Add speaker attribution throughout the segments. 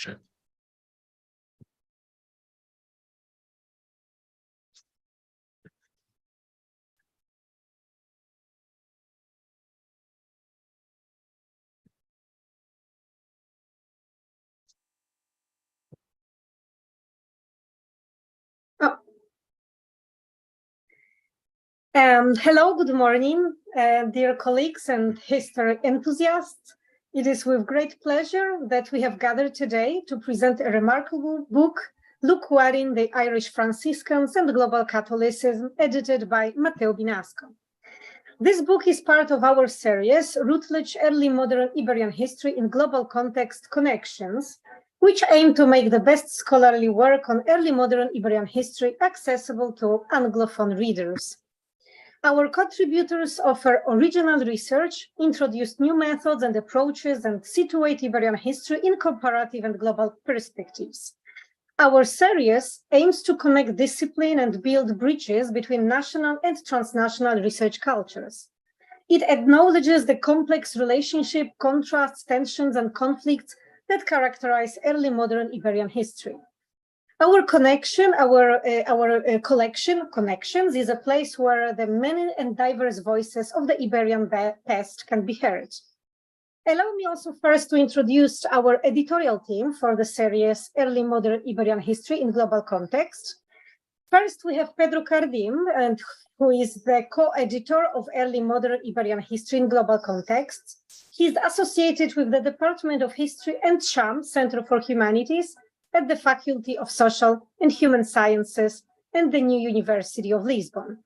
Speaker 1: Sure.
Speaker 2: Hello, good morning, dear colleagues and history enthusiasts. It is with great pleasure that we have gathered today to present a remarkable book, Look Wadding, the Irish Franciscans and Global Catholicism, edited by Matteo Binasco. This book is part of our series, Routledge Early Modern Iberian History in Global Context Connections, which aim to make the best scholarly work on early modern Iberian history accessible to Anglophone readers. Our contributors offer original research, introduce new methods and approaches, and situate Iberian history in comparative and global perspectives. Our series aims to connect discipline and build bridges between national and transnational research cultures. It acknowledges the complex relationship, contrasts, tensions, and conflicts that characterize early modern Iberian history. Our collection, Connections, is a place where the many and diverse voices of the Iberian past can be heard. Allow me also first to introduce our editorial team for the series Early Modern Iberian History in Global Context. First, we have Pedro Cardim, who is the co-editor of Early Modern Iberian History in Global Context. He is associated with the Department of History and CHAM, Center for Humanities, at the Faculty of Social and Human Sciences and the New University of Lisbon.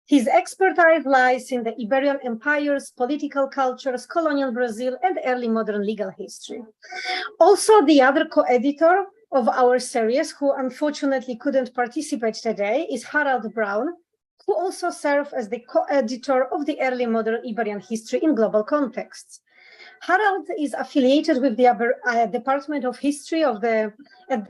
Speaker 2: His expertise lies in the Iberian empires, political cultures, colonial Brazil, and early modern legal history. Also, the other co-editor of our series, who unfortunately couldn't participate today, is Harald Braun, who also serves as the co-editor of the Early Modern Iberian History in Global Contexts. Harald is affiliated with the Department of History at the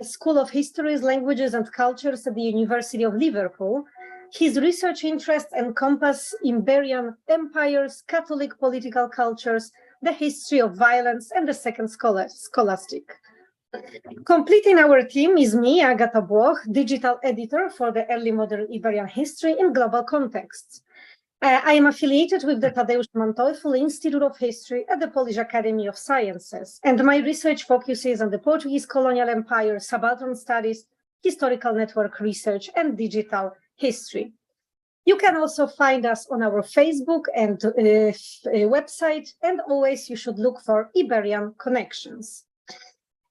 Speaker 2: School of Histories, Languages and Cultures at the University of Liverpool. His research interests encompass Iberian empires, Catholic political cultures, the history of violence, and the second scholastic. Completing our team is me, Agata Bloch, digital editor for the Early Modern Iberian History in Global Contexts. I am affiliated with the Tadeusz Manteuffel Institute of History at the Polish Academy of Sciences, and my research focuses on the Portuguese colonial empire, subaltern studies, historical network research, and digital history. You can also find us on our Facebook and website, and always you should look for Iberian Connections.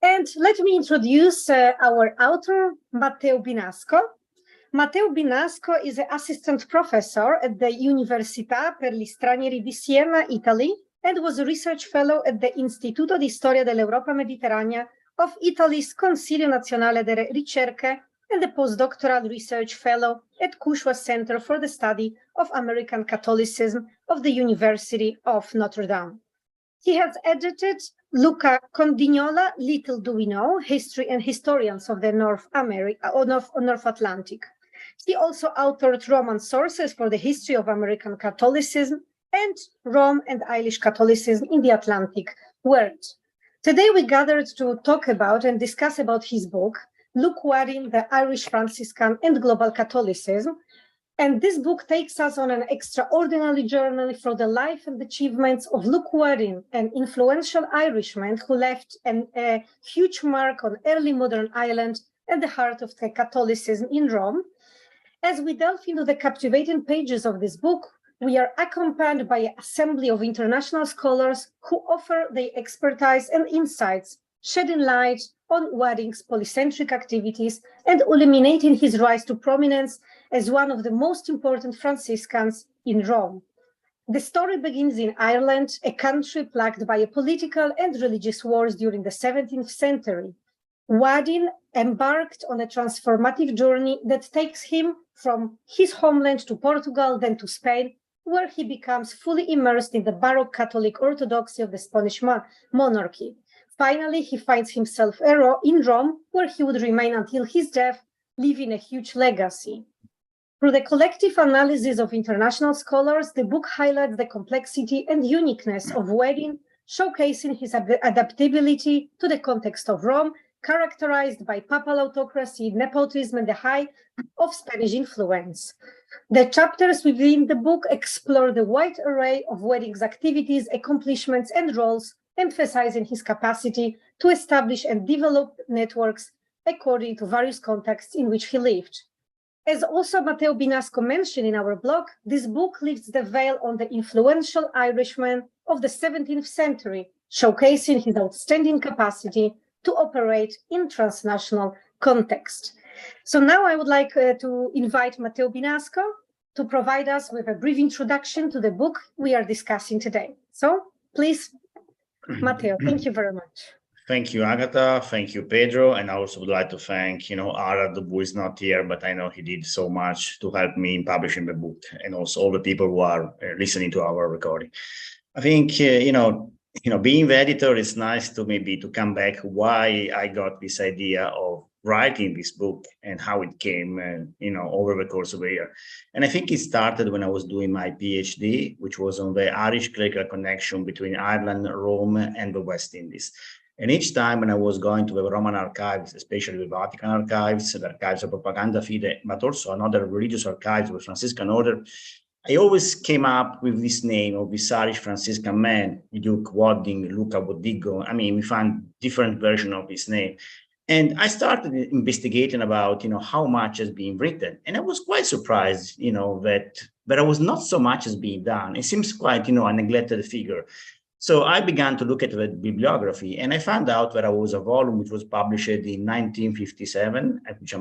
Speaker 2: And let me introduce our author, Matteo Binasco. Matteo Binasco is an assistant professor at the Università per gli Stranieri di Siena, Italy, and was a research fellow at the Istituto di Storia dell'Europa Mediterranea of Italy's Consiglio Nazionale delle Ricerche, and a postdoctoral research fellow at Cushwa Center for the Study of American Catholicism of the University of Notre Dame. He has edited Luca Condignola, Little Do We Know, History and Historians of the North Atlantic. He also authored Roman sources for the history of American Catholicism and Rome and Irish Catholicism in the Atlantic world. Today we gathered to talk about and discuss about his book, Look Wadding, the Irish Franciscan and Global Catholicism. And this book takes us on an extraordinary journey through the life and achievements of Luke Wadding, an influential Irishman who left a huge mark on early modern Ireland at the heart of the Catholicism in Rome. As we delve into the captivating pages of this book, we are accompanied by an assembly of international scholars who offer their expertise and insights, shedding light on Wadding's polycentric activities and illuminating his rise to prominence as one of the most important Franciscans in Rome. The story begins in Ireland, a country plagued by political and religious wars during the 17th century. Wadding embarked on a transformative journey that takes him from his homeland to Portugal, then to Spain, where he becomes fully immersed in the Baroque Catholic orthodoxy of the Spanish monarchy. Finally, he finds himself in Rome, where he would remain until his death, leaving a huge legacy. Through the collective analysis of international scholars, the book highlights the complexity and uniqueness of Wadding, showcasing his adaptability to the context of Rome characterized by papal autocracy, nepotism, and the height of Spanish influence. The chapters within the book explore the wide array of Wadding's activities, accomplishments, and roles, emphasizing his capacity to establish and develop networks according to various contexts in which he lived. As also Matteo Binasco mentioned in our blog, this book lifts the veil on the influential Irishman of the 17th century, showcasing his outstanding capacity to operate in transnational context. So now I would like to invite Matteo Binasco to provide us with a brief introduction to the book we are discussing today. So please, Matteo, thank you very much.
Speaker 1: Thank you, Agatha. Thank you, Pedro. And I also would like to thank, Arad, who is not here, but I know he did so much to help me in publishing the book, and also all the people who are listening to our recording. I think, being the editor, it's nice to maybe to come back why I got this idea of writing this book and how it came, over the course of a year. And I think it started when I was doing my PhD, which was on the Irish clerical connection between Ireland, Rome, and the West Indies. And each time when I was going to the Roman archives, especially the Vatican archives, the archives of Propaganda Fide, but also another religious archives, the Franciscan order, I always came up with this name of this Irish Franciscan man, Duke Wadding, Luca Bodigo. I mean, we found different versions of his name. And I started investigating about, how much has been written. And I was quite surprised, that there was not so much as being done. It seems quite, a neglected figure. So I began to look at the bibliography, and I found out that there was a volume which was published in 1957, which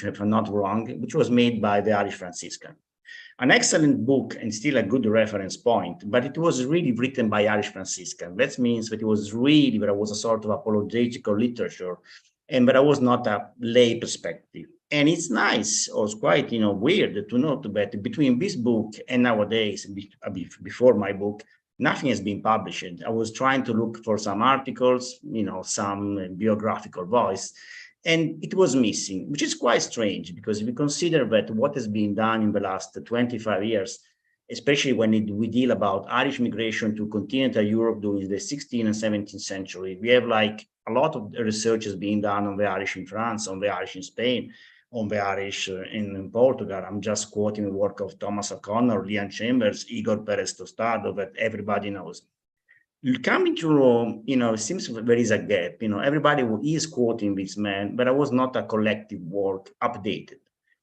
Speaker 1: if I'm not wrong, which was made by the Irish Franciscan. An excellent book and still a good reference point, but it was really written by Irish Franciscan. That means that it was really, there was a sort of apologetical literature, and there was not a lay perspective. And it's nice, or it's quite, weird to note that between this book and nowadays, before my book, nothing has been published. I was trying to look for some articles, some biographical voice, and it was missing, which is quite strange, because if you consider that what has been done in the last 25 years, especially when we deal about Irish migration to continental Europe during the 16th and 17th century, we have like a lot of research is being done on the Irish in France, on the Irish in Spain, on the Irish in Portugal. I'm just quoting the work of Thomas O'Connor, Leon Chambers, Igor Perez Tostado, that everybody knows. Coming to Rome, it seems there is a gap. Everybody is quoting this man, but it was not a collective work updated.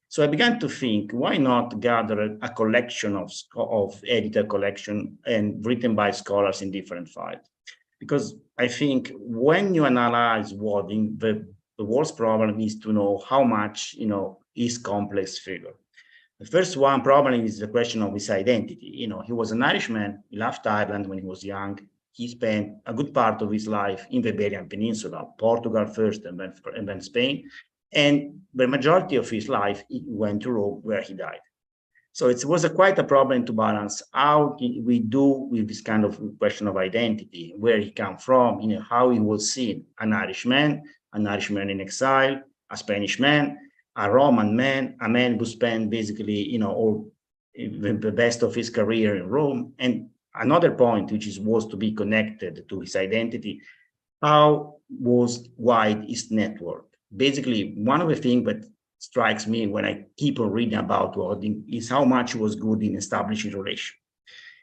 Speaker 1: So I began to think, why not gather a collection of edited collection and written by scholars in different fields? Because I think when you analyze Wadding, the worst problem is to know how much, is complex figure. The first one problem is the question of his identity. He was an Irishman. He left Ireland when he was young. He spent a good part of his life in the Iberian Peninsula, Portugal first and then Spain. And the majority of his life, he went to Rome, where he died. So it was quite a problem to balance how we do with this kind of question of identity, where he came from, how he was seen, an Irishman in exile, a Spanish man, a Roman man, a man who spent basically, all the best of his career in Rome. And another point, which was to be connected to his identity, how was wide his network? Basically, one of the things that strikes me when I keep on reading about Wadding is how much he was good in establishing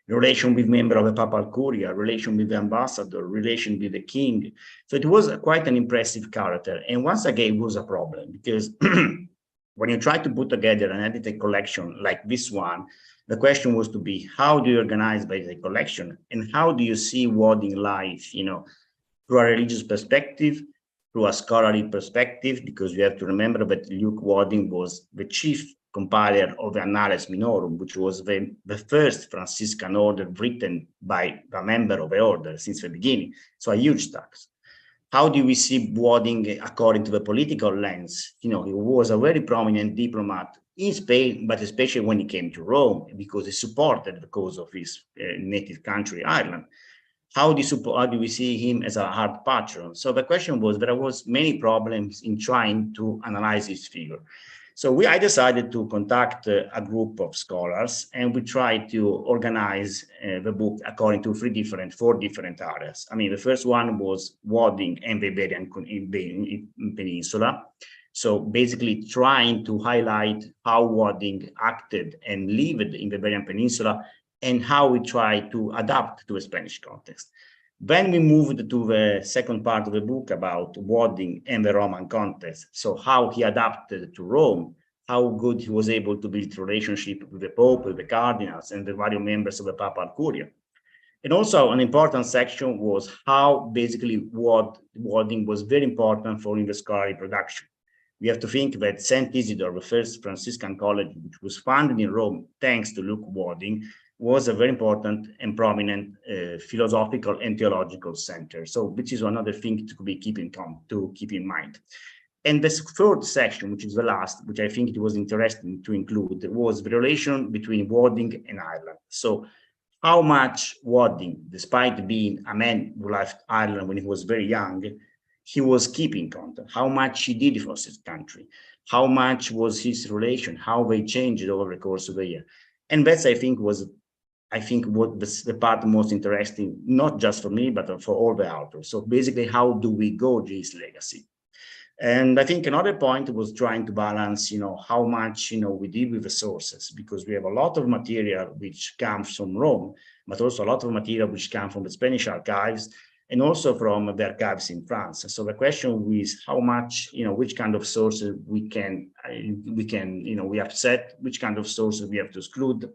Speaker 1: relation with member of the papal curia, relation with the ambassador, relation with the king. So it was quite an impressive character. And once again, it was a problem, because when you try to put together an edited collection like this one, the question was to be, how do you organize the collection? And how do you see Wadding life, through a religious perspective, through a scholarly perspective, because you have to remember that Luke Wadding was the chief compiler of the Annales Minorum, which was the first Franciscan order written by a member of the order since the beginning. So a huge task. How do we see Wadding according to the political lens? He was a very prominent diplomat in Spain, but especially when he came to Rome, because he supported the cause of his native country, Ireland. How do we see him as a hard patron? So the question was, there was many problems in trying to analyze this figure. So I decided to contact a group of scholars, and we tried to organize the book according to four different areas. I mean, the first one was Wadding and the Iberian Peninsula. So basically trying to highlight how Wadding acted and lived in the Iberian Peninsula and how he tried to adapt to a Spanish context. Then we moved to the second part of the book about Wadding and the Roman context. So how he adapted to Rome, how good he was able to build relationship with the Pope, with the cardinals, and the various members of the Papal Curia. And also an important section was how basically Wadding was very important for the scholarly production. We have to think that St. Isidore, the first Franciscan college, which was founded in Rome thanks to Luke Wadding, was a very important and prominent philosophical and theological center. So which is another thing to keep in mind. And the third section, which is the last, which I think it was interesting to include, was the relation between Wadding and Ireland. So how much Wadding, despite being a man who left Ireland when he was very young, he was keeping contact, how much he did for his country, how much was his relation, how they changed over the course of the year. And that's, I think, what was the part most interesting, not just for me, but for all the authors. So basically, how do we gauge his legacy? And I think another point was trying to balance, how much, we did with the sources, because we have a lot of material which comes from Rome, but also a lot of material which comes from the Spanish archives and also from the archives in France. So the question is how much, which kind of sources we upset, which kind of sources we have to exclude.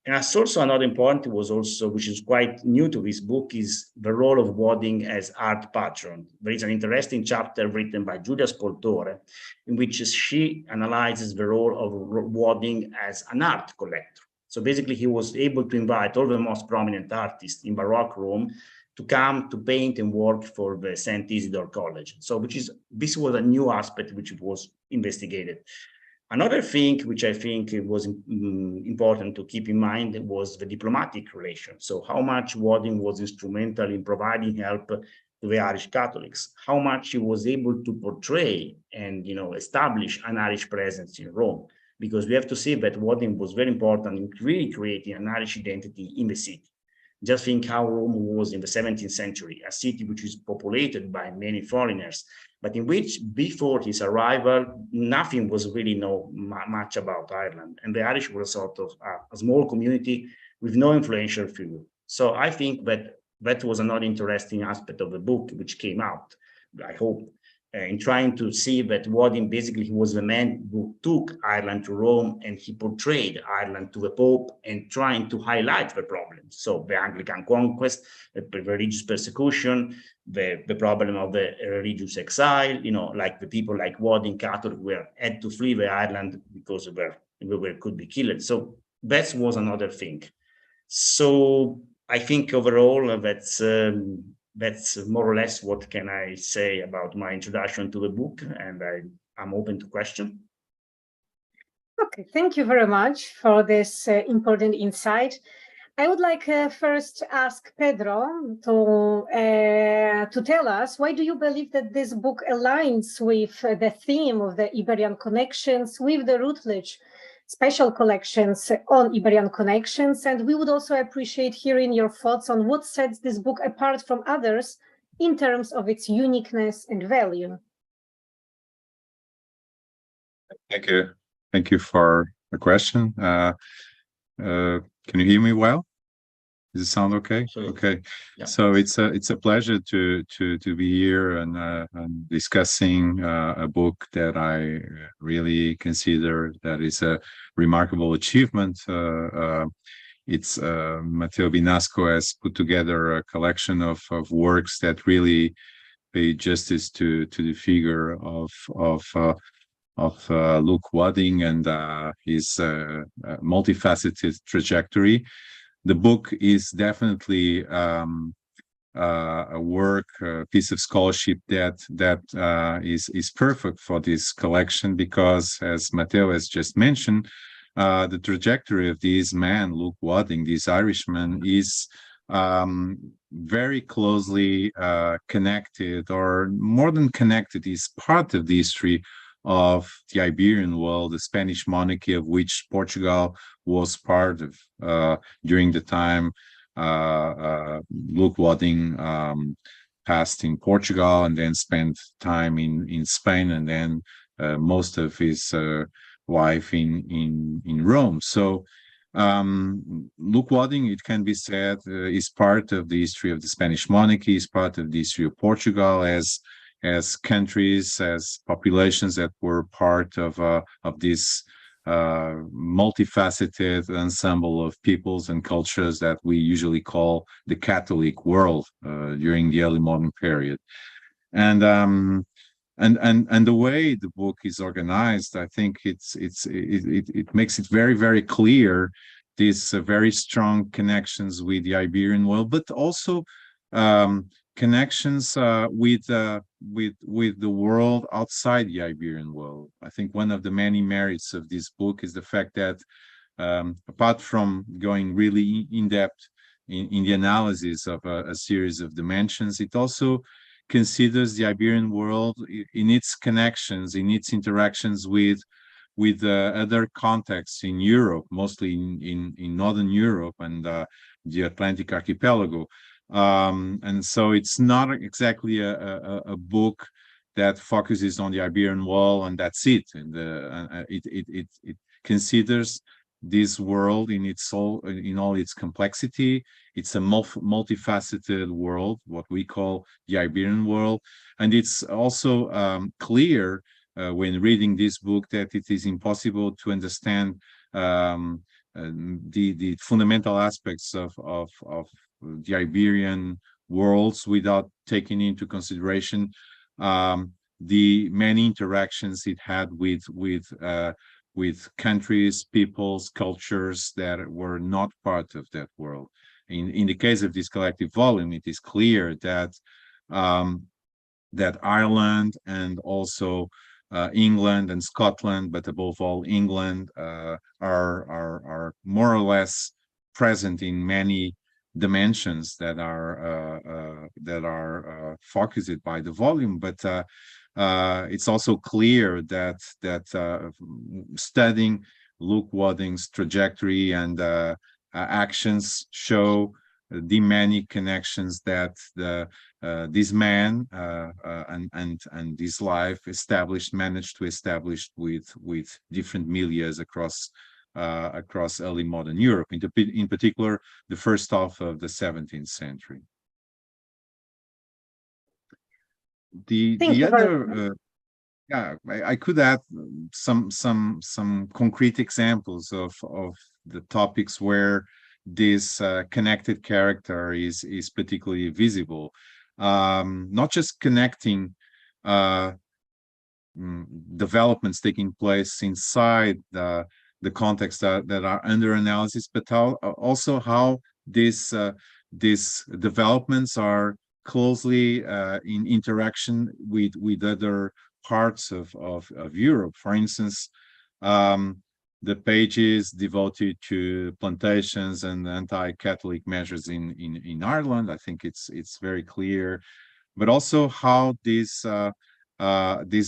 Speaker 1: And as also another important was also, which is quite new to this book, is the role of Wadding as art patron. There is an interesting chapter written by Giulia Spoltore, in which she analyzes the role of Wadding as an art collector. So basically, he was able to invite all the most prominent artists in Baroque Rome to come to paint and work for the St. Isidore College. So this was a new aspect which was investigated. Another thing which I think was important to keep in mind was the diplomatic relation. So how much Wadding was instrumental in providing help to the Irish Catholics, how much he was able to portray and establish an Irish presence in Rome, because we have to see that Wadding was very important in really creating an Irish identity in the city. Just think how Rome was in the 17th century, a city which is populated by many foreigners, but in which before his arrival, nothing was really much about Ireland. And the Irish were sort of a small community with no influential figure. So I think that was another interesting aspect of the book, which came out, I hope, in trying to see that Wadding basically he was the man who took Ireland to Rome and he portrayed Ireland to the Pope and trying to highlight the problems. So the Anglican conquest, the religious persecution, the problem of the religious exile, like the people like Wadding, Catholic, had to flee the Ireland because they could be killed. So that was another thing. So I think overall that's more or less what can I say about my introduction to the book, and I'm open to question.
Speaker 2: Okay, thank you very much for this important insight. I would like first ask Pedro to tell us, why do you believe that this book aligns with the theme of the Iberian connections, with the Routledge special collections on Iberian connections? And we would also appreciate hearing your thoughts on what sets this book apart from others in terms of its uniqueness and value.
Speaker 3: Thank you. Thank you for the question. Can you hear me well? Does it sound okay?
Speaker 1: Sure.
Speaker 3: Okay.
Speaker 1: Yeah.
Speaker 3: So it's a pleasure to be here and discussing a book that I really consider that is a remarkable achievement. It's Matteo Binasco has put together a collection of works that really pay justice to the figure of Luke Wadding and his multifaceted trajectory. The book is definitely a work, a piece of scholarship that is perfect for this collection because, as Matteo has just mentioned, the trajectory of this man, Luke Wadding, this Irishman, is very closely connected, or more than connected, is part of the history of the Iberian world, the Spanish monarchy, of which Portugal was part of during the time Luke Wadding passed in Portugal and then spent time in Spain, and then most of his life in Rome. So Luke Wadding, it can be said, is part of the history of the Spanish monarchy, is part of the history of Portugal as countries, as populations that were part of this multifaceted ensemble of peoples and cultures that we usually call the Catholic world during the early modern period. And the way the book is organized, I think it makes it very, very clear these very strong connections with the Iberian world, but also connections with the world outside the Iberian world. I think one of the many merits of this book is the fact that apart from going really in depth in the analysis of a series of dimensions, it also considers the Iberian world in its connections, in its interactions with other contexts in Europe, mostly in Northern Europe and the Atlantic archipelago. And so it's not exactly a book that focuses on the Iberian world and that's it. And it considers this world in all its complexity. It's a multifaceted world, what we call the Iberian world, and it's also clear when reading this book that it is impossible to understand the fundamental aspects of the Iberian worlds without taking into consideration the many interactions it had with countries, peoples, cultures that were not part of that world. In the case of this collective volume, it is clear that that Ireland and also England and Scotland, but above all England, are more or less present in many dimensions that are focused by the volume. But it's also clear that studying Luke Wadding's trajectory and actions show the many connections that this man and this life managed to establish with different milieus across early modern Europe, in particular the first half of the 17th century. I could add some concrete examples of the topics where this connected character is particularly visible. Not just connecting developments taking place inside the context that are under analysis, but also how these developments are closely in interaction with other parts of Europe. For instance, the pages devoted to plantations and anti-Catholic measures in Ireland, I think it's very clear, but also how this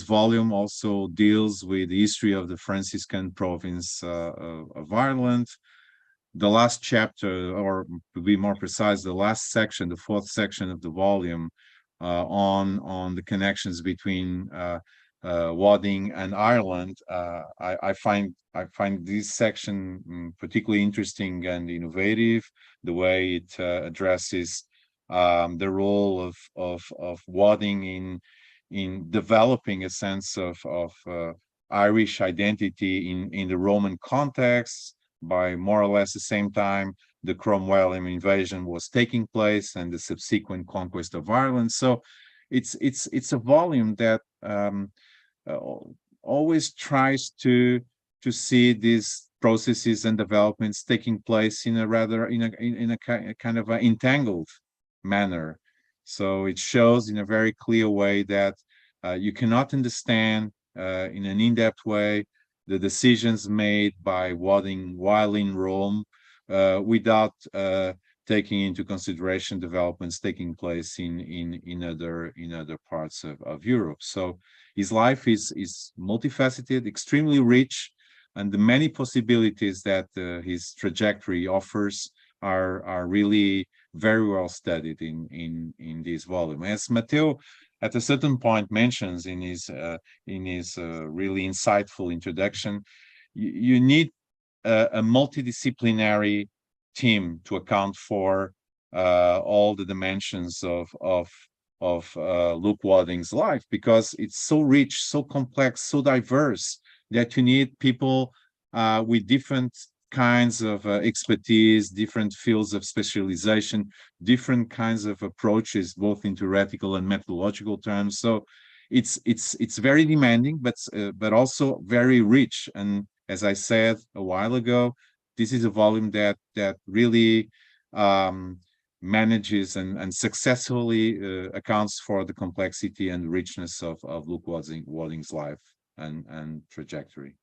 Speaker 3: volume also deals with the history of the Franciscan province of Ireland. The last chapter, or to be more precise, the last section, the fourth section of the volume, on the connections between Wadding and Ireland, I find this section particularly interesting and innovative. The way it addresses the role of Wadding in developing a sense of Irish identity in the Roman context. By more or less the same time the Cromwellian invasion was taking place and the subsequent conquest of Ireland. So it's a volume that always tries to see these processes and developments taking place in a kind of an entangled manner. So it shows in a very clear way that you cannot understand in an in-depth way the decisions made by Wadding while in Rome without taking into consideration developments taking place in other parts of Europe. So his life is multifaceted, extremely rich, and the many possibilities that his trajectory offers are really very well studied in this volume. As Matteo at a certain point mentions in his really insightful introduction, you need a multidisciplinary team to account for all the dimensions of Luke Wadding's life, because it's so rich, so complex, so diverse, that you need people with different kinds of expertise, different fields of specialization, different kinds of approaches, both in theoretical and methodological terms. So it's very demanding, but also very rich. And as I said a while ago, this is a volume that really manages and successfully accounts for the complexity and richness of Luke Wadding's life and trajectory.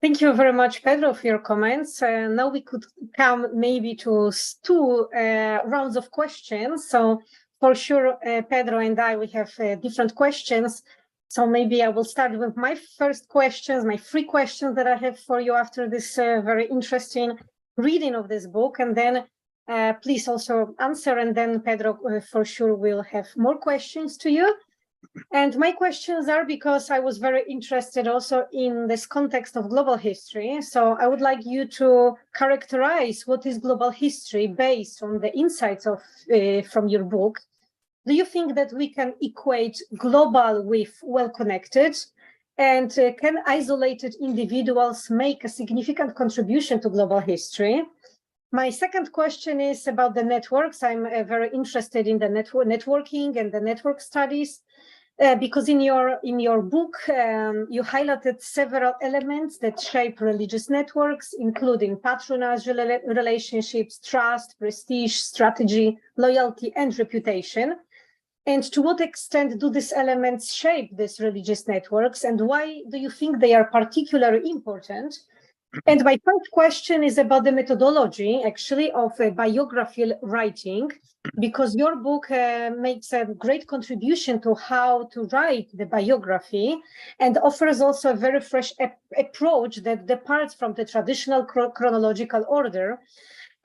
Speaker 2: Thank you very much, Pedro, for your comments. Now we could come maybe to two rounds of questions. So for sure, Pedro and I, we have different questions. So maybe I will start with my first questions, my 3 questions that I have for you after this very interesting reading of this book. And then please also answer. And then Pedro, for sure, will have more questions to you. And my questions are because I was very interested also in this context of global history. So I would like you to characterize what is global history based on the insights of from your book. Do you think that we can equate global with well-connected? And can isolated individuals make a significant contribution to global history? My second question is about the networks. I'm very interested in the networking and the network studies. Because in your book, you highlighted several elements that shape religious networks, including patronage relationships, trust, prestige, strategy, loyalty, and reputation. And to what extent do these elements shape these religious networks, and why do you think they are particularly important? And my third question is about the methodology, actually, of biographical writing, because your book makes a great contribution to how to write the biography and offers also a very fresh approach that departs from the traditional chronological order.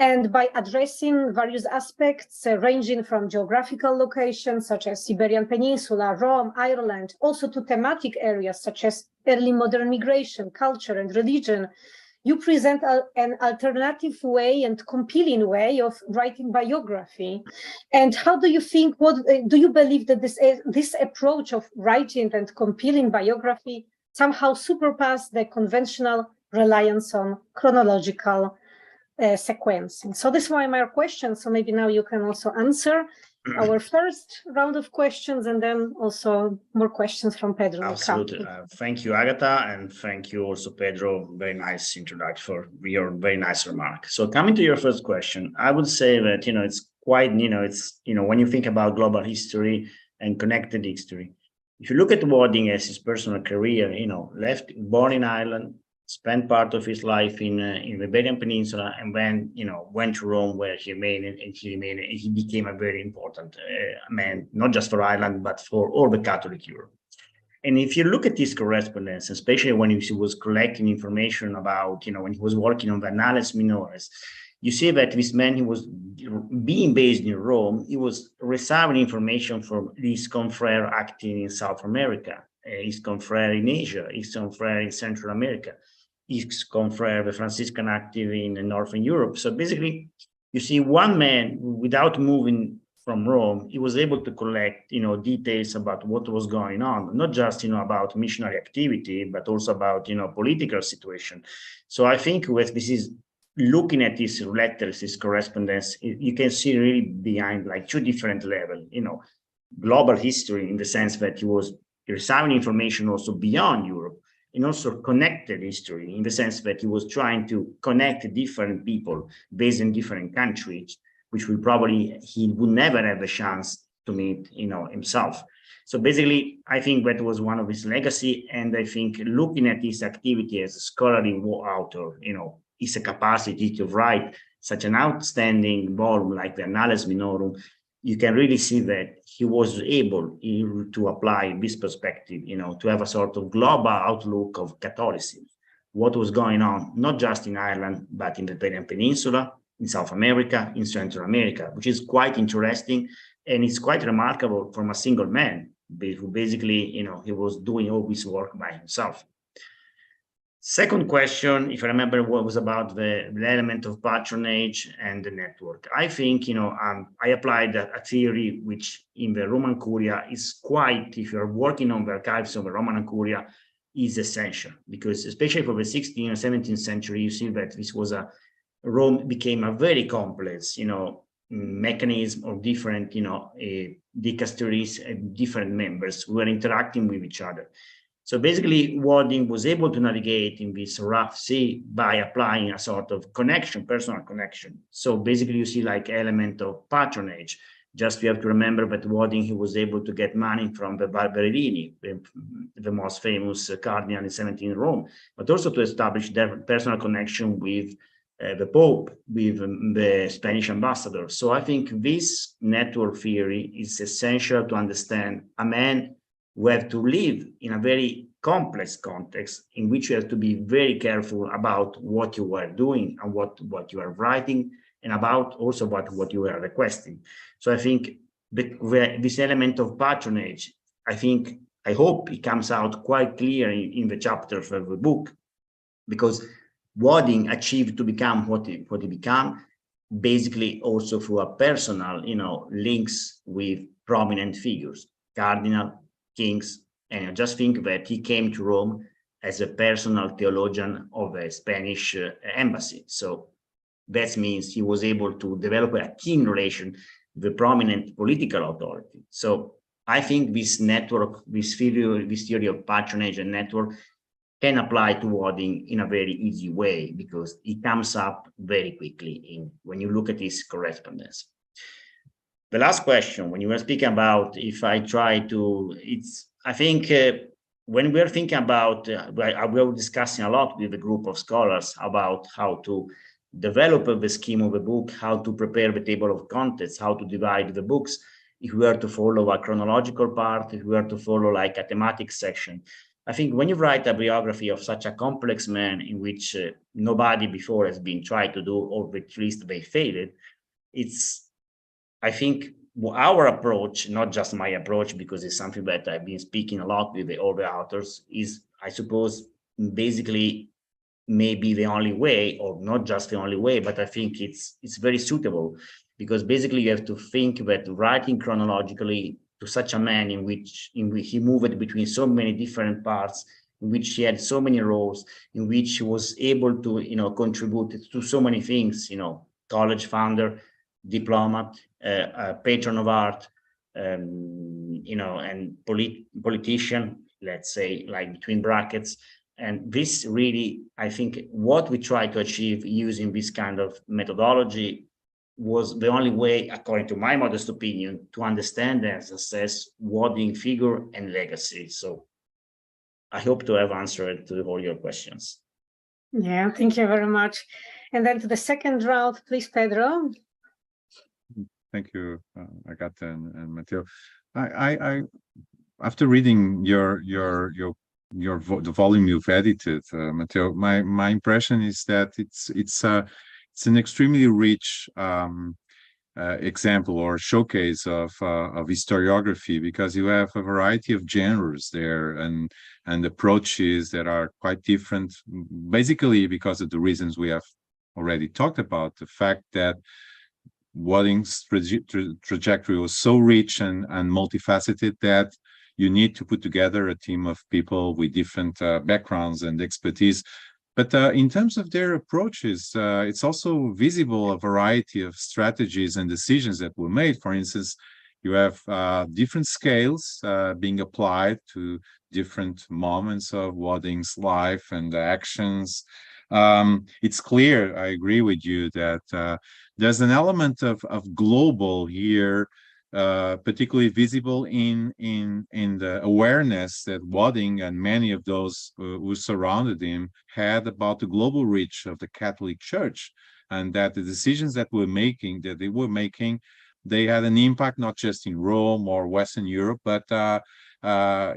Speaker 2: And by addressing various aspects ranging from geographical locations such as Iberian Peninsula, Rome, Ireland, also to thematic areas such as early modern migration, culture, and religion, you present an alternative way and compelling way of writing biography. And how do you think, do you believe that this approach of writing and compelling biography somehow surpass the conventional reliance on chronological sequencing? So this were my questions. So maybe now you can also answer our first round of questions, and then also more questions from Pedro.
Speaker 1: Absolutely. Thank you, Agatha, and thank you also, Pedro. Very nice introduction for your very nice remark. So coming to your first question, I would say that, it's quite, when you think about global history and connected history, if you look at Wadding as his personal career, born in Ireland, spent part of his life in the Iberian Peninsula, and then went to Rome, where he became a very important man, not just for Ireland but for all the Catholic Europe. And if you look at his correspondence, especially when he was collecting information about, when he was working on the Annales Minores, you see that this man, he was being based in Rome, he was receiving information from his confrere acting in South America, his confrere in Asia, his confrere in Central America, his confrere, the Franciscan active in Northern Europe. So basically, you see one man, without moving from Rome, he was able to collect, details about what was going on, not just, about missionary activity, but also about, political situation. So I think with this is looking at his letters, his correspondence, you can see really behind like 2 different levels, global history in the sense that he was receiving information also beyond Europe, and also connected history in the sense that he was trying to connect different people based in different countries, which he would never have a chance to meet, himself. So basically, I think that was one of his legacy. And I think looking at his activity as a scholarly author, his capacity to write such an outstanding volume like the Annales Minorum, you can really see that he was able to apply this perspective, to have a sort of global outlook of Catholicism, what was going on, not just in Ireland, but in the Iberian Peninsula, in South America, in Central America, which is quite interesting. And it's quite remarkable from a single man, who basically, he was doing all this work by himself. Second question, if I remember, what was about the element of patronage and the network. I think, I applied a theory which in the Roman Curia is quite, if you're working on the archives of the Roman Curia, is essential, because especially for the 16th and 17th century, you see that this was Rome became a very complex, mechanism of different, dicasteries and different members who were interacting with each other. So basically, Wadding was able to navigate in this rough sea by applying a sort of connection, personal connection. So basically, you see like element of patronage. Just you have to remember that Wadding, he was able to get money from the Barberini, the most famous cardinal in 17th Rome, but also to establish their personal connection with the Pope, with the Spanish ambassador. So I think this network theory is essential to understand a man who have to live in a very complex context in which you have to be very careful about what you are doing and what you are writing, and about also what you are requesting. So I think this element of patronage, I hope it comes out quite clear in the chapters of the book, because Wadding achieved to become what he became, basically also through a personal, links with prominent figures, cardinal, kings, and I just think that he came to Rome as a personal theologian of a Spanish embassy. So that means he was able to develop a keen relation with a prominent political authority. So I think this network, this theory of patronage and network can apply to Wadding in a very easy way, because it comes up very quickly when you look at his correspondence. The last question, when you were speaking about if I try to, I think when we're thinking about, we were discussing a lot with a group of scholars about how to develop the scheme of a book, how to prepare the table of contents, how to divide the books, if we were to follow a chronological part, if we were to follow like a thematic section. I think when you write a biography of such a complex man in which nobody before has been tried to do, or at least they failed, I think our approach, not just my approach, because it's something that I've been speaking a lot with all the authors, is, I suppose, basically maybe the only way, or not just the only way, but I think it's very suitable, because basically you have to think that writing chronologically to such a man in which he moved between so many different parts, in which he had so many roles, in which he was able to, contribute to so many things, college founder, diplomat, patron of art, and politician, let's say, like between brackets. And this really, I think, what we try to achieve using this kind of methodology was the only way, according to my modest opinion, to understand and assess Wadding figure and legacy. So I hope to have answered to all your questions.
Speaker 2: Yeah, thank you very much. And then to the second round, please, Pedro.
Speaker 3: Thank you, Agatha and Matteo. I after reading the volume you've edited, Matteo, my impression is that it's an extremely rich example or showcase of historiography, because you have a variety of genres there and approaches that are quite different, basically because of the reasons we have already talked about. The fact that Wadding's trajectory was so rich and multifaceted that you need to put together a team of people with different backgrounds and expertise. But in terms of their approaches, it's also visible a variety of strategies and decisions that were made. For instance, you have different scales being applied to different moments of Wadding's life and actions. It's clear, I agree with you, that there's an element of global here particularly visible in the awareness that Wadding and many of those who surrounded him had about the global reach of the Catholic Church, and that the decisions that they were making, they had an impact not just in Rome or Western Europe, but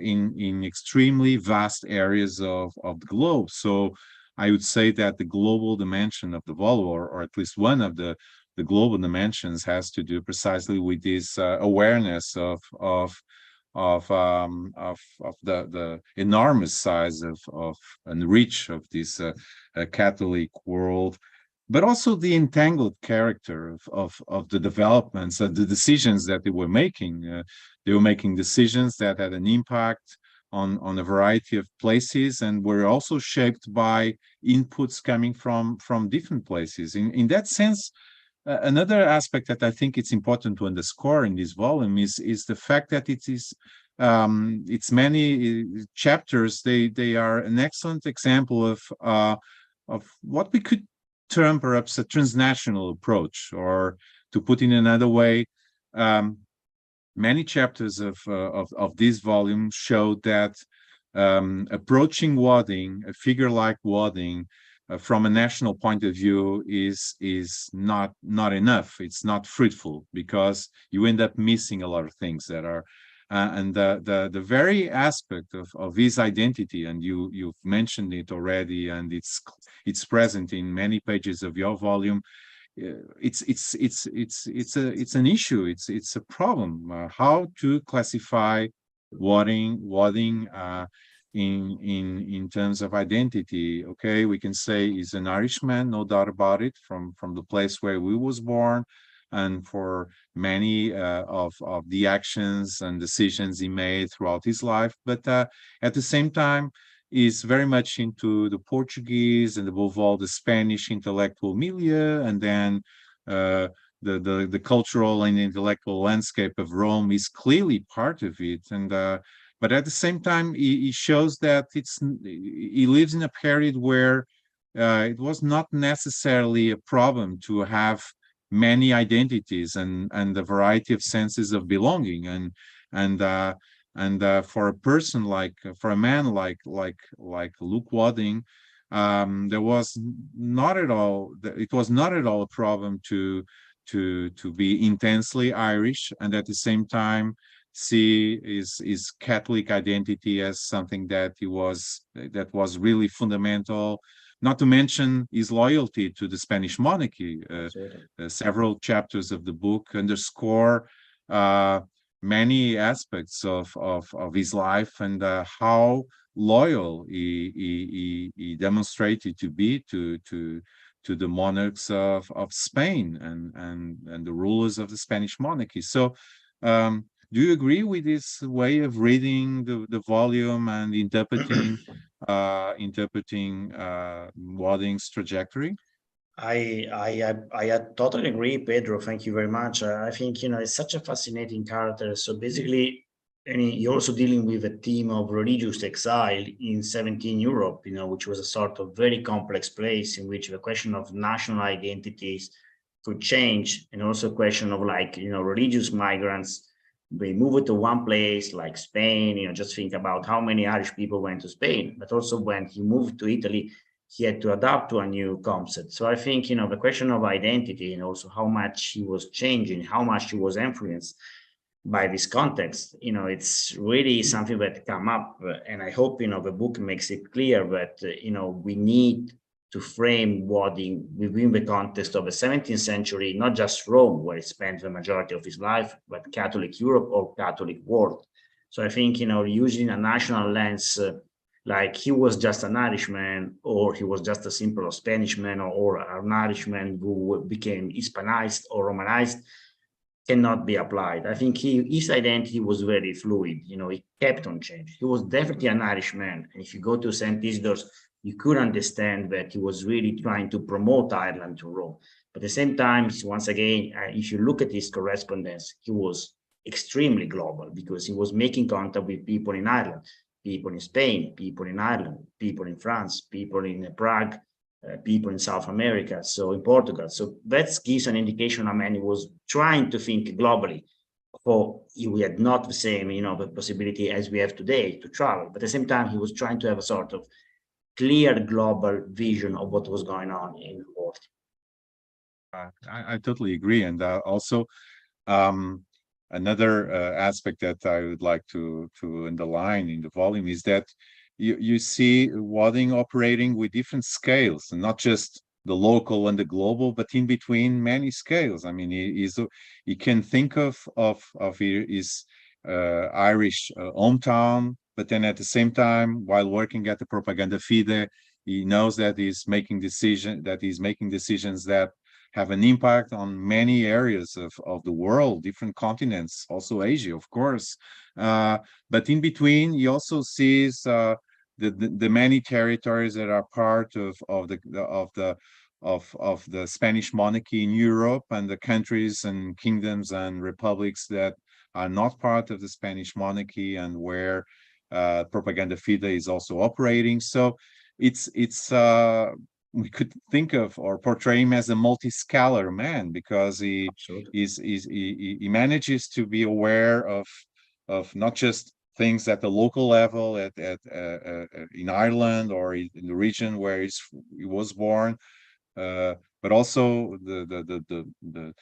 Speaker 3: in extremely vast areas of the globe. So I would say that the global dimension of the volume, or at least one of the global dimensions, has to do precisely with this awareness of the enormous size of and reach of this Catholic world, but also the entangled character of the developments and the decisions that they were making. They were making decisions that had an impact on a variety of places, and were also shaped by inputs coming from different places. In that sense, another aspect that I think it's important to underscore in this volume is the fact that its many chapters, they are an excellent example of what we could term perhaps a transnational approach, or to put in another way, many chapters of this volume show that approaching Wadding, a figure like Wadding, from a national point of view is not enough. It's not fruitful, because you end up missing a lot of things that are and the very aspect of his identity, and you've mentioned it already, and it's present in many pages of your volume. It's an issue. It's a problem. How to classify Wadding in terms of identity? Okay, we can say he's an Irishman, no doubt about it, from the place where he was born, and for many of the actions and decisions he made throughout his life. But at the same time, is very much into the Portuguese and above all the Spanish intellectual milieu, and then the cultural and intellectual landscape of Rome is clearly part of it. And but at the same time, he shows that he lives in a period where it was not necessarily a problem to have many identities and a variety of senses of belonging, and for a person for a man like Luke Wadding, it was not at all a problem to be intensely Irish, and at the same time see his Catholic identity as something that was really fundamental. Not to mention his loyalty to the Spanish monarchy. Several chapters of the book underscore many aspects of his life, and how loyal he demonstrated to be to the monarchs of Spain and the rulers of the Spanish monarchy. So do you agree with this way of reading the volume and interpreting Wadding's trajectory?
Speaker 1: I totally agree, Pedro. Thank you very much. I think, it's such a fascinating character. So basically, you're also dealing with a theme of religious exile in 17 Europe, which was a sort of very complex place in which the question of national identities could change, and also a question of religious migrants. They move to one place like Spain, just think about how many Irish people went to Spain, but also when he moved to Italy, he had to adapt to a new concept. So I think, the question of identity, and also how much he was changing, how much he was influenced by this context, it's really something that come up. And I hope, the book makes it clear that, we need to frame Wadding within the context of the 17th century, not just Rome, where he spent the majority of his life, but Catholic Europe or Catholic world. So I think, using a national lens, like he was just an Irishman, or he was just a simple Spanishman, or an Irishman who became Hispanized or Romanized, cannot be applied. I think his identity was very fluid. He kept on changing. He was definitely an Irishman. And if you go to St. Isidore's, you could understand that he was really trying to promote Ireland to Rome. But at the same time, once again, if you look at his correspondence, he was extremely global, because he was making contact with people in Ireland, people in Spain, people in Ireland, people in France, people in Prague, people in South America, so in Portugal. So that gives an indication of man who was trying to think globally. for we had not the same, the possibility as we have today to travel. But at the same time, he was trying to have a sort of clear global vision of what was going on in the world.
Speaker 3: I totally agree. And also, another aspect that I would like to underline in the volume is that you see Wadding operating with different scales, and not just the local and the global, but in between many scales. I mean, he can think of his Irish hometown, but then at the same time, while working at the Propaganda Fide, he knows that he's making decisions that have an impact on many areas of the world, different continents, also Asia, of course. But in between, he also sees the many territories that are part of the Spanish monarchy in Europe, and the countries and kingdoms and republics that are not part of the Spanish monarchy, and where Propaganda Fide is also operating. So it's we could think of or portray him as a multi-scalar man, because he manages to be aware of not just things at the local level in Ireland or in the region where he was born, but also the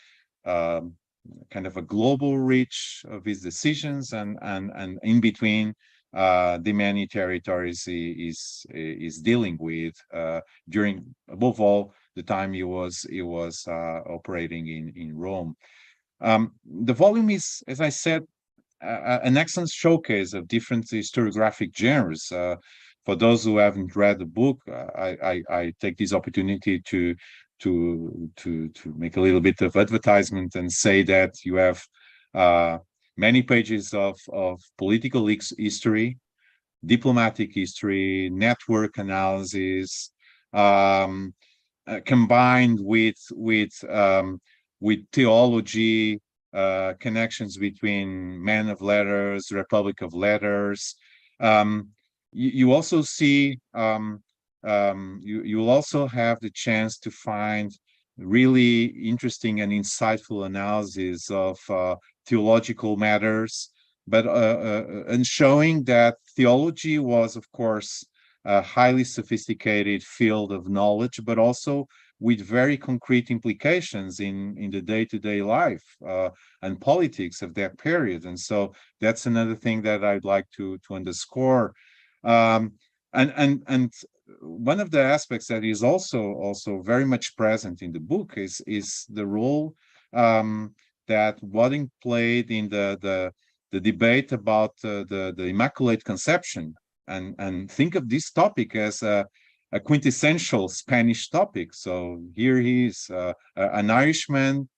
Speaker 3: kind of a global reach of his decisions, and in between the many territories he is dealing with during, above all, the time he was operating in Rome. The volume is, as I said, an excellent showcase of different historiographic genres. For those who haven't read the book, I take this opportunity to make a little bit of advertisement and say that you have many pages of political history, diplomatic history, network analysis, combined with theology, connections between men of letters, Republic of Letters. You also see, you'll also have the chance to find really interesting and insightful analysis of theological matters, but and showing that theology was, of course, a highly sophisticated field of knowledge, but also with very concrete implications in the day-to-day life and politics of that period. And so that's another thing that I'd like to underscore. And one of the aspects that is also very much present in the book is the role that Wadding played in the debate about the Immaculate Conception, and think of this topic as a quintessential Spanish topic. So here he is, an Irishman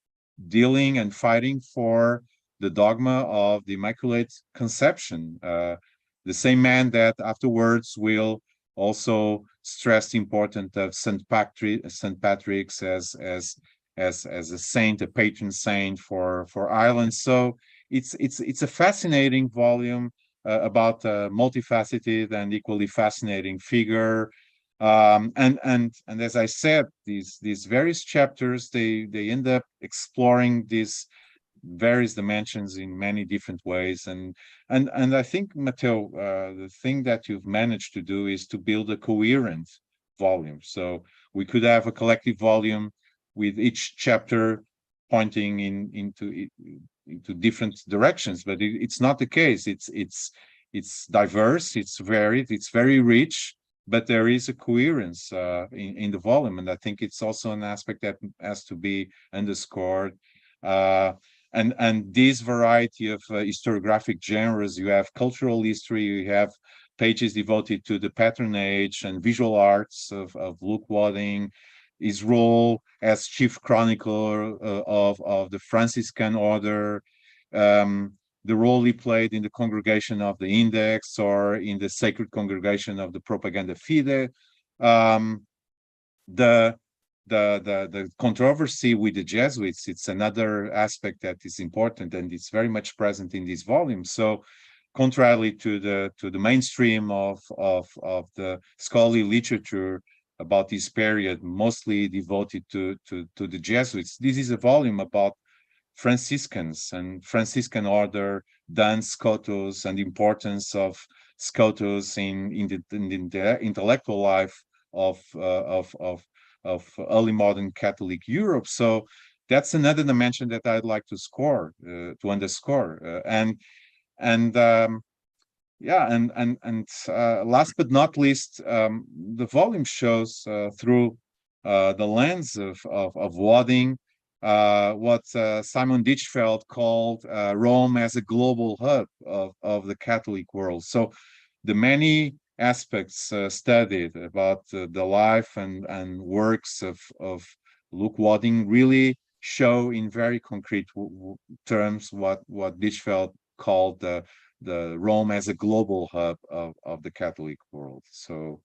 Speaker 3: dealing and fighting for the dogma of the Immaculate Conception. The same man that afterwards will also stress the importance of St. Patrick's as a saint, a patron saint for Ireland. So it's a fascinating volume about a multifaceted and equally fascinating figure. And as I said, these various chapters, they end up exploring these various dimensions in many different ways. And I think, Matteo, the thing that you've managed to do is to build a coherent volume. So we could have a collective volume with each chapter pointing into different directions, but it's not the case. It's diverse, it's varied, it's very rich, but there is a coherence in the volume, and I think it's also an aspect that has to be underscored. And this variety of historiographic genres, you have cultural history, you have pages devoted to the patronage and visual arts of Luke Wadding, his role as chief chronicler of the Franciscan order, the role he played in the Congregation of the Index or in the Sacred Congregation of the Propaganda Fide, the controversy with the Jesuits. It's another aspect that is important, and it's very much present in this volume. So, contrarily to the mainstream of the scholarly literature about this period, mostly devoted to the Jesuits, this is a volume about Franciscans and Franciscan order, Duns Scotus, and the importance of Scotus in the intellectual life of early modern Catholic Europe. So that's another dimension that I'd like to underscore. Last but not least, the volume shows through the lens of Wadding what Simon Ditchfeld called Rome as a global hub of the Catholic world. So the many aspects studied about the life and works of Luke Wadding really show in very concrete terms what Ditchfeld called the Rome as a global hub of the Catholic world. So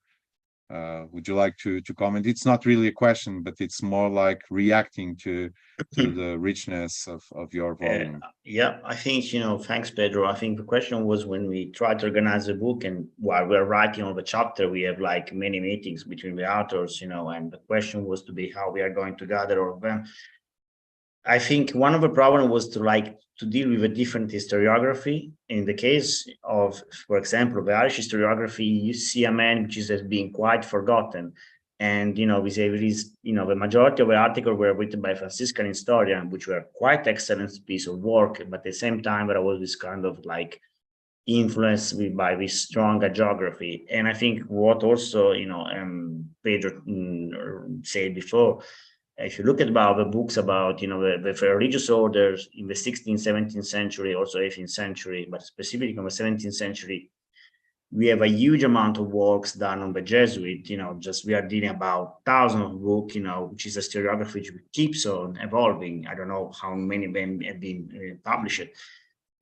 Speaker 3: would you like to comment? It's not really a question, but it's more like reacting to the richness of your volume.
Speaker 1: Yeah, I think, thanks, Pedro. I think the question was when we try to organize the book and while we're writing on the chapter, we have like many meetings between the authors, and the question was to be how we are going to gather all of them. I think one of the problems was to deal with a different historiography. In the case of, for example, the Irish historiography, you see a man which has been quite forgotten. And, we say there is, the majority of the articles were written by Franciscan historians, which were quite excellent piece of work. But at the same time, there was this kind of influence by this strong geography. And I think what also, Pedro said before, if you look at about the books about, the religious orders in the 16th, 17th century, also 18th century, but specifically in the 17th century, we have a huge amount of works done on the Jesuit, just we are dealing about thousands of books, which is a historiography which keeps on evolving. I don't know how many of them have been published.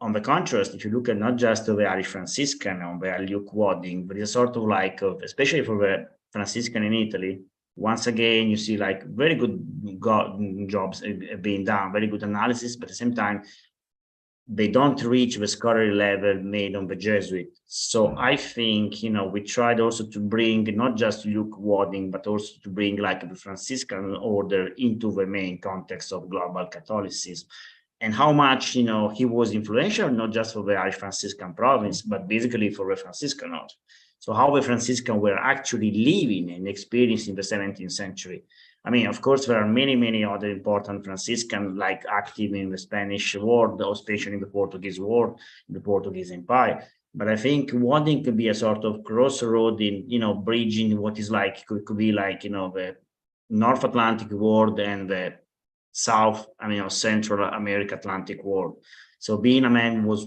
Speaker 1: On the contrast, if you look at not just the Irish Franciscan, on the Luke Wadding, but it's sort of especially for the Franciscan in Italy, once again, you see very good jobs being done, very good analysis, but at the same time, they don't reach the scholarly level made on the Jesuit. So I think, we tried also to bring not just Luke Wadding, but also to bring the Franciscan order into the main context of global Catholicism. And how much, he was influential, not just for the Irish Franciscan province, but basically for the Franciscan order. So how the Franciscans were actually living and experiencing the 17th century. I mean, of course, there are many, many other important Franciscans active in the Spanish world, or especially in the Portuguese world, in the Portuguese Empire. But I think Wadding could be a sort of crossroad in, bridging what is could be the North Atlantic world and the Central America Atlantic world. So being a man who was,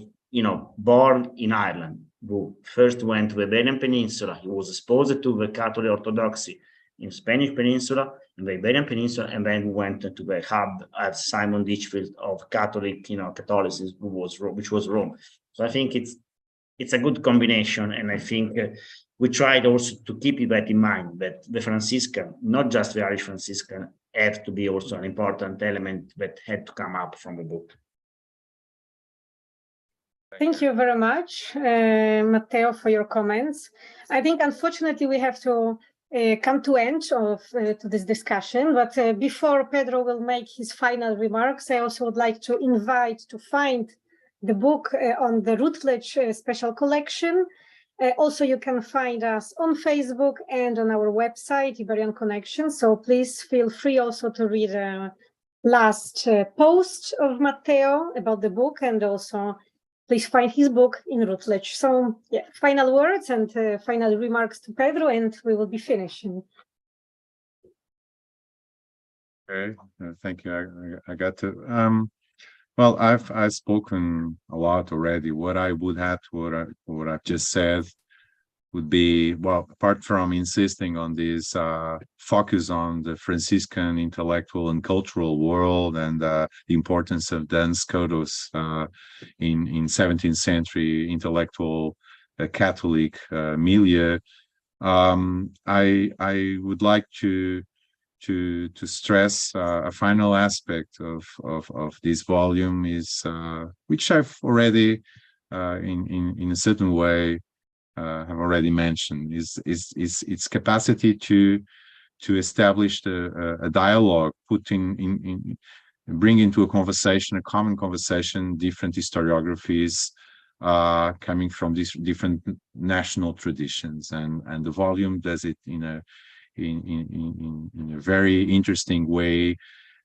Speaker 1: born in Ireland, who first went to the Iberian Peninsula, he was exposed to the Catholic Orthodoxy in Spanish Peninsula, in the Iberian Peninsula, and then went to the hub as Simon Ditchfield of Catholic, Catholicism, which was Rome. So I think it's a good combination, and I think we tried also to keep that in mind, that the Franciscan, not just the Irish Franciscan, have to be also an important element that had to come up from the book.
Speaker 2: Thank you very much, Matteo, for your comments. I think, unfortunately, we have to come to end of to this discussion. But before Pedro will make his final remarks, I also would like to invite to find the book on the Routledge Special Collection. Also, you can find us on Facebook and on our website, Iberian Connection. So please feel free also to read the last post of Matteo about the book, and also please find his book in Routledge. So yeah, final words and final remarks to Pedro, and we will be finishing.
Speaker 3: Okay, thank you. I got to. Well, I've spoken a lot already. What I would add to what I've just said would be, well, apart from insisting on this focus on the Franciscan intellectual and cultural world and the importance of Duns Scotus in 17th century intellectual Catholic milieu, I would like to stress a final aspect of this volume is which I've already in a certain way have already mentioned, is its capacity to establish a dialogue, putting bring into a conversation, a common conversation, different historiographies coming from these different national traditions, and the volume does it in a very interesting way,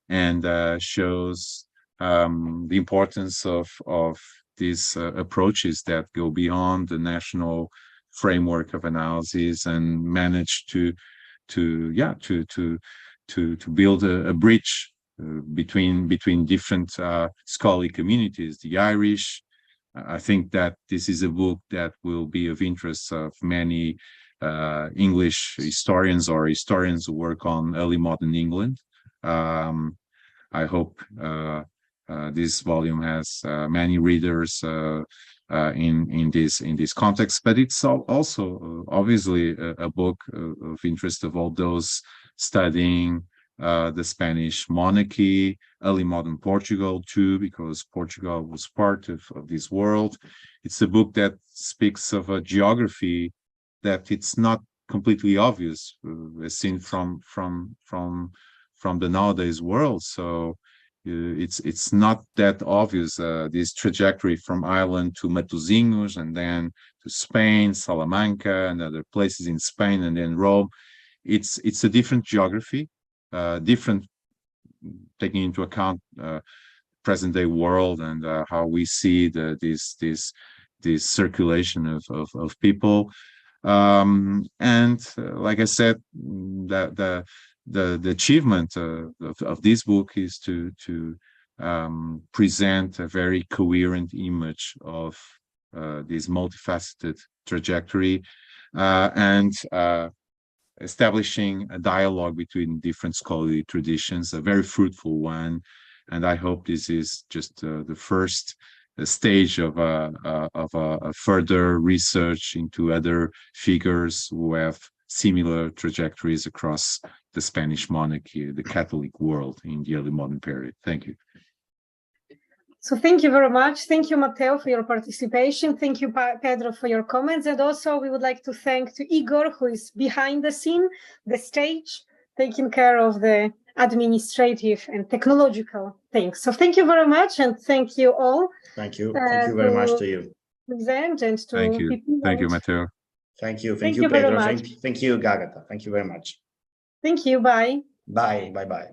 Speaker 3: and shows the importance of these approaches that go beyond the national framework of analysis and manage to build a bridge between different scholarly communities. The Irish, I think that this is a book that will be of interest of many English historians or historians who work on early modern England. I hope this volume has many readers in this context, but it's also obviously a book of interest of all those studying the Spanish monarchy, early modern Portugal too, because Portugal was part of this world. It's a book that speaks of a geography that it's not completely obvious, as seen from the nowadays world. So it's not that obvious, this trajectory from Ireland to Matosinhos and then to Spain, Salamanca and other places in Spain, and then Rome. It's a different geography, different taking into account present day world and how we see this circulation of people. And like I said, the achievement of this book is to present a very coherent image of this multifaceted trajectory, and establishing a dialogue between different scholarly traditions, a very fruitful one. And I hope this is just the first stage of a further research into other figures who have similar trajectories across the Spanish monarchy, the Catholic world in the early modern period. Thank you.
Speaker 2: So thank you very much. Thank you, Matteo, for your participation. Thank you, Pedro, for your comments. And also we would like to thank to Igor, who is behind the scene, the stage, taking care of the administrative and technological things. So thank you very much, and thank you all.
Speaker 1: Thank you. Thank you very much to you.
Speaker 2: Present and to
Speaker 3: thank you. Thank you, Matteo.
Speaker 1: Thank you. Thank you, Pedro. Thank you, Gagata. Thank you very much.
Speaker 2: Thank you. Bye.
Speaker 1: Bye. Bye. Bye.